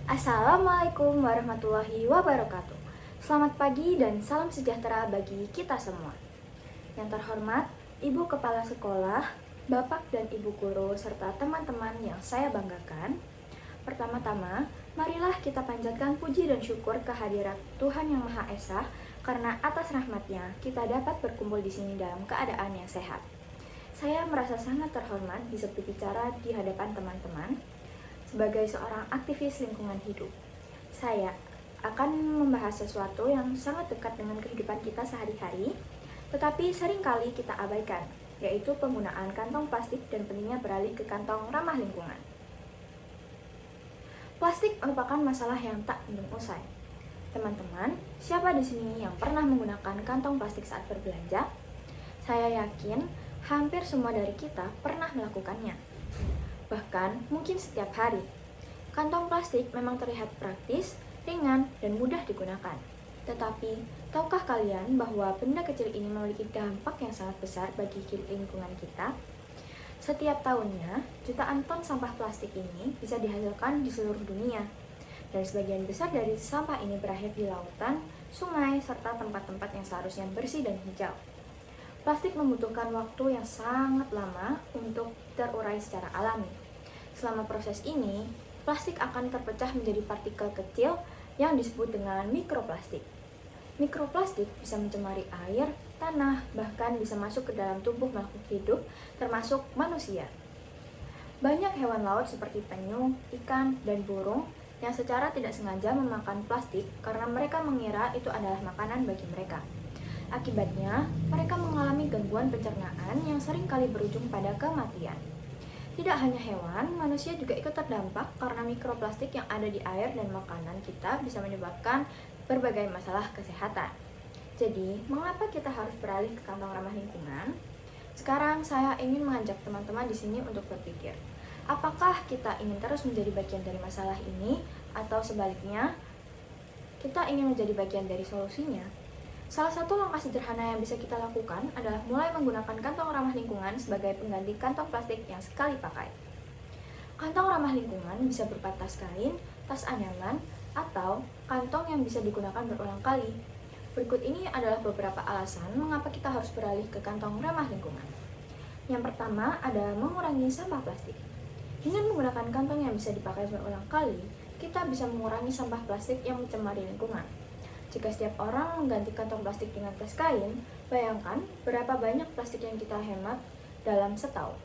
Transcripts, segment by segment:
Assalamualaikum warahmatullahi wabarakatuh. Selamat pagi dan salam sejahtera bagi kita semua. Yang terhormat, Ibu Kepala Sekolah, Bapak dan Ibu Guru, serta teman-teman yang saya banggakan. Pertama-tama, marilah kita panjatkan puji dan syukur kehadirat Tuhan Yang Maha Esa, karena atas rahmat-Nya kita dapat berkumpul di sini dalam keadaan yang sehat. Saya merasa sangat terhormat bisa berbicara di hadapan teman-teman. Sebagai seorang aktivis lingkungan hidup, saya akan membahas sesuatu yang sangat dekat dengan kehidupan kita sehari-hari, tetapi seringkali kita abaikan, yaitu penggunaan kantong plastik dan pentingnya beralih ke kantong ramah lingkungan. Plastik merupakan masalah yang tak kunjung usai. Teman-teman, siapa di sini yang pernah menggunakan kantong plastik saat berbelanja? Saya yakin hampir semua dari kita pernah melakukannya. Bahkan mungkin setiap hari. Kantong plastik memang terlihat praktis, ringan, dan mudah digunakan. Tetapi, tahukah kalian bahwa benda kecil ini memiliki dampak yang sangat besar bagi lingkungan kita? Setiap tahunnya, jutaan ton sampah plastik ini bisa dihasilkan di seluruh dunia. Dan sebagian besar dari sampah ini berakhir di lautan, sungai, serta tempat-tempat yang seharusnya bersih dan hijau. Plastik membutuhkan waktu yang sangat lama untuk terurai secara alami. Selama proses ini, plastik akan terpecah menjadi partikel kecil yang disebut dengan mikroplastik. Mikroplastik bisa mencemari air, tanah, bahkan bisa masuk ke dalam tubuh makhluk hidup, termasuk manusia. Banyak hewan laut seperti penyu, ikan, dan burung yang secara tidak sengaja memakan plastik karena mereka mengira itu adalah makanan bagi mereka. Akibatnya, mereka mengalami gangguan pencernaan yang seringkali berujung pada kematian. Tidak hanya hewan, manusia juga ikut terdampak karena mikroplastik yang ada di air dan makanan kita bisa menyebabkan berbagai masalah kesehatan. Jadi, mengapa kita harus beralih ke kantong ramah lingkungan? Sekarang saya ingin mengajak teman-teman di sini untuk berpikir, apakah kita ingin terus menjadi bagian dari masalah ini atau sebaliknya kita ingin menjadi bagian dari solusinya? Salah satu langkah sederhana yang bisa kita lakukan adalah mulai menggunakan kantong ramah lingkungan sebagai pengganti kantong plastik yang sekali pakai. Kantong ramah lingkungan bisa berupa tas kain, tas anyaman, atau kantong yang bisa digunakan berulang kali. Berikut ini adalah beberapa alasan mengapa kita harus beralih ke kantong ramah lingkungan. Yang pertama adalah mengurangi sampah plastik. Dengan menggunakan kantong yang bisa dipakai berulang kali, kita bisa mengurangi sampah plastik yang mencemari lingkungan. Jika setiap orang mengganti kantong plastik dengan tas kain, bayangkan berapa banyak plastik yang kita hemat dalam setahun.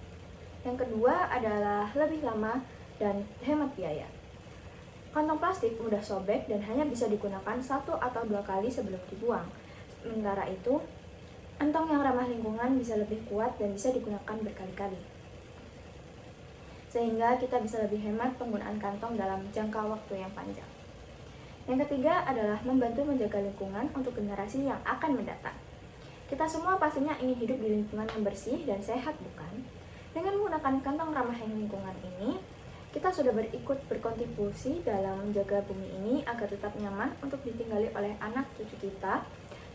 Yang kedua adalah lebih lama dan hemat biaya. Kantong plastik mudah sobek dan hanya bisa digunakan 1 atau 2 kali sebelum dibuang. Sementara itu, kantong yang ramah lingkungan bisa lebih kuat dan bisa digunakan berkali-kali. Sehingga kita bisa lebih hemat penggunaan kantong dalam jangka waktu yang panjang. Yang ketiga adalah membantu menjaga lingkungan untuk generasi yang akan mendatang. Kita semua pastinya ingin hidup di lingkungan yang bersih dan sehat, bukan? Dengan menggunakan kantong ramah lingkungan ini, kita sudah berkontribusi dalam menjaga bumi ini agar tetap nyaman untuk ditinggali oleh anak cucu kita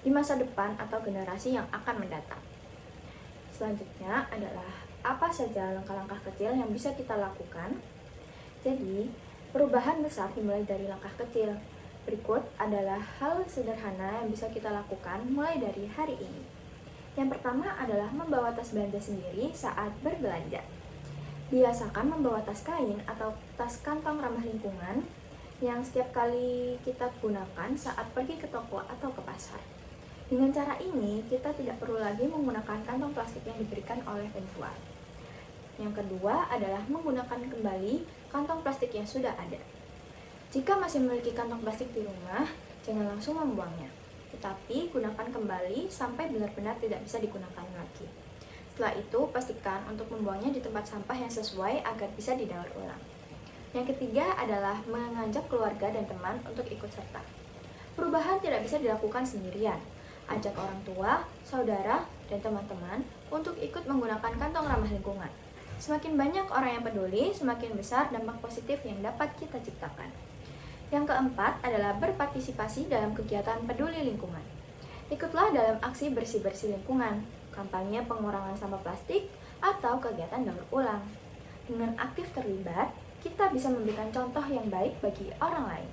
di masa depan atau generasi yang akan mendatang. Selanjutnya adalah apa saja langkah-langkah kecil yang bisa kita lakukan. Jadi, perubahan besar dimulai dari langkah kecil. Berikut adalah hal sederhana yang bisa kita lakukan mulai dari hari ini. Yang pertama adalah membawa tas belanja sendiri saat berbelanja. Biasakan membawa tas kain atau tas kantong ramah lingkungan yang setiap kali kita gunakan saat pergi ke toko atau ke pasar. Dengan cara ini, kita tidak perlu lagi menggunakan kantong plastik yang diberikan oleh penjual. Yang kedua adalah menggunakan kembali kantong plastik yang sudah ada. Jika masih memiliki kantong plastik di rumah, jangan langsung membuangnya, tetapi gunakan kembali sampai benar-benar tidak bisa digunakan lagi. Setelah itu, pastikan untuk membuangnya di tempat sampah yang sesuai agar bisa didaur ulang. Yang ketiga adalah mengajak keluarga dan teman untuk ikut serta. Perubahan tidak bisa dilakukan sendirian. Ajak orang tua, saudara, dan teman-teman untuk ikut menggunakan kantong ramah lingkungan. Semakin banyak orang yang peduli, semakin besar dampak positif yang dapat kita ciptakan. Yang keempat adalah berpartisipasi dalam kegiatan peduli lingkungan. Ikutlah dalam aksi bersih-bersih lingkungan, kampanye pengurangan sampah plastik, atau kegiatan daur ulang. Dengan aktif terlibat, kita bisa memberikan contoh yang baik bagi orang lain.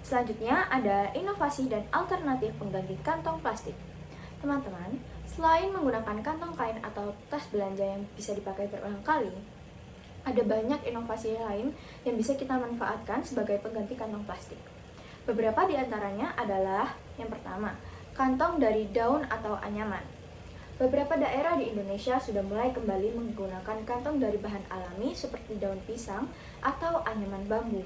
Selanjutnya ada inovasi dan alternatif pengganti kantong plastik. Teman-teman, selain menggunakan kantong kain atau tas belanja yang bisa dipakai berulang kali, ada banyak inovasi lain yang bisa kita manfaatkan sebagai pengganti kantong plastik. Beberapa di antaranya adalah yang pertama, kantong dari daun atau anyaman. Beberapa daerah di Indonesia sudah mulai kembali menggunakan kantong dari bahan alami seperti daun pisang atau anyaman bambu.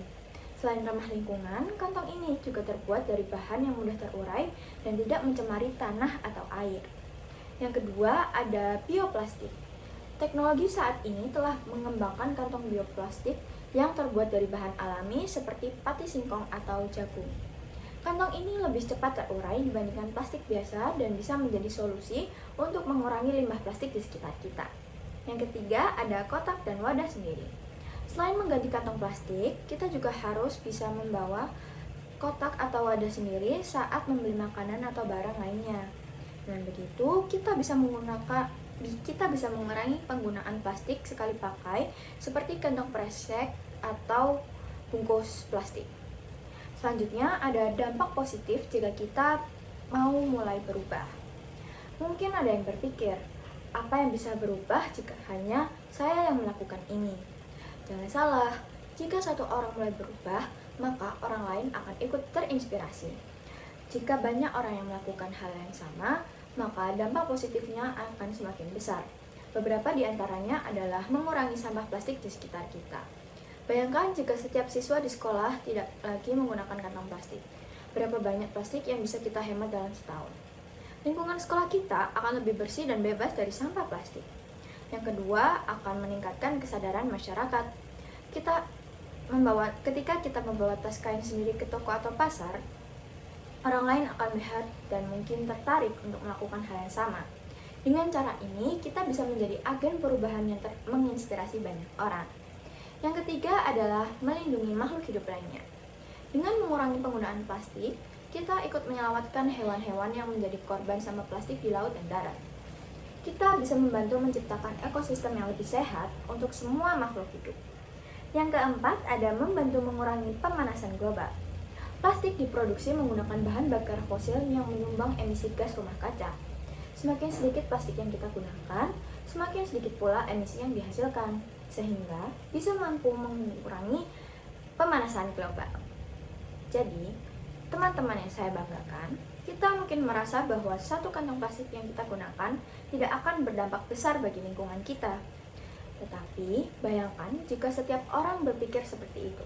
Selain ramah lingkungan, kantong ini juga terbuat dari bahan yang mudah terurai dan tidak mencemari tanah atau air. Yang kedua, ada bioplastik. Teknologi saat ini telah mengembangkan kantong bioplastik yang terbuat dari bahan alami seperti pati singkong atau jagung. Kantong ini lebih cepat terurai dibandingkan plastik biasa dan bisa menjadi solusi untuk mengurangi limbah plastik di sekitar kita. Yang ketiga, ada kotak dan wadah sendiri. Selain mengganti kantong plastik, kita juga harus bisa membawa kotak atau wadah sendiri saat membeli makanan atau barang lainnya. Dengan begitu, kita bisa mengurangi penggunaan plastik sekali pakai seperti kantong kresek atau bungkus plastik. Selanjutnya, ada dampak positif jika kita mau mulai berubah. Mungkin ada yang berpikir, apa yang bisa berubah jika hanya saya yang melakukan ini? Jangan salah, jika satu orang mulai berubah, maka orang lain akan ikut terinspirasi. Jika banyak orang yang melakukan hal yang sama, maka dampak positifnya akan semakin besar. Beberapa di antaranya adalah mengurangi sampah plastik di sekitar kita. Bayangkan jika setiap siswa di sekolah tidak lagi menggunakan kantong plastik. Berapa banyak plastik yang bisa kita hemat dalam setahun? Lingkungan sekolah kita akan lebih bersih dan bebas dari sampah plastik. Yang kedua, akan meningkatkan kesadaran masyarakat. Ketika kita membawa tas kain sendiri ke toko atau pasar, orang lain akan melihat dan mungkin tertarik untuk melakukan hal yang sama. Dengan cara ini, kita bisa menjadi agen perubahan yang menginspirasi banyak orang. Yang ketiga adalah melindungi makhluk hidup lainnya. Dengan mengurangi penggunaan plastik, kita ikut menyelamatkan hewan-hewan yang menjadi korban sampah plastik di laut dan darat. Kita bisa membantu menciptakan ekosistem yang lebih sehat untuk semua makhluk hidup. Yang keempat, ada membantu mengurangi pemanasan global. Plastik diproduksi menggunakan bahan bakar fosil yang menyumbang emisi gas rumah kaca. Semakin sedikit plastik yang kita gunakan, semakin sedikit pula emisi yang dihasilkan, sehingga bisa mampu mengurangi pemanasan global. Jadi, teman-teman yang saya banggakan, kita mungkin merasa bahwa satu kantong plastik yang kita gunakan tidak akan berdampak besar bagi lingkungan kita. Tetapi, bayangkan jika setiap orang berpikir seperti itu.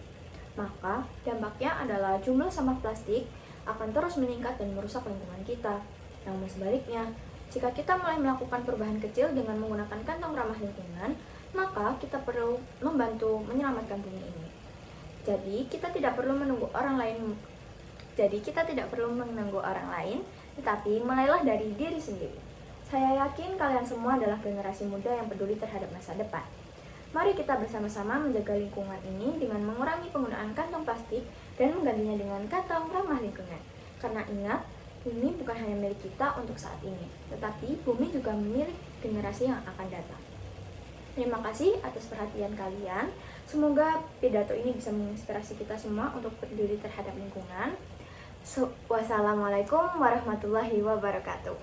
Maka, dampaknya adalah jumlah sampah plastik akan terus meningkat dan merusak lingkungan kita. Namun sebaliknya, jika kita mulai melakukan perubahan kecil dengan menggunakan kantong ramah lingkungan, maka kita perlu membantu menyelamatkan bumi ini. Jadi, kita tidak perlu menunggu orang lain, tetapi mulailah dari diri sendiri. Saya yakin kalian semua adalah generasi muda yang peduli terhadap masa depan. Mari kita bersama-sama menjaga lingkungan ini dengan mengurangi penggunaan kantong plastik dan menggantinya dengan kantong ramah lingkungan. Karena ingat, bumi bukan hanya milik kita untuk saat ini, tetapi bumi juga milik generasi yang akan datang. Terima kasih atas perhatian kalian. Semoga pidato ini bisa menginspirasi kita semua untuk peduli terhadap lingkungan. Wassalamualaikum warahmatullahi wabarakatuh.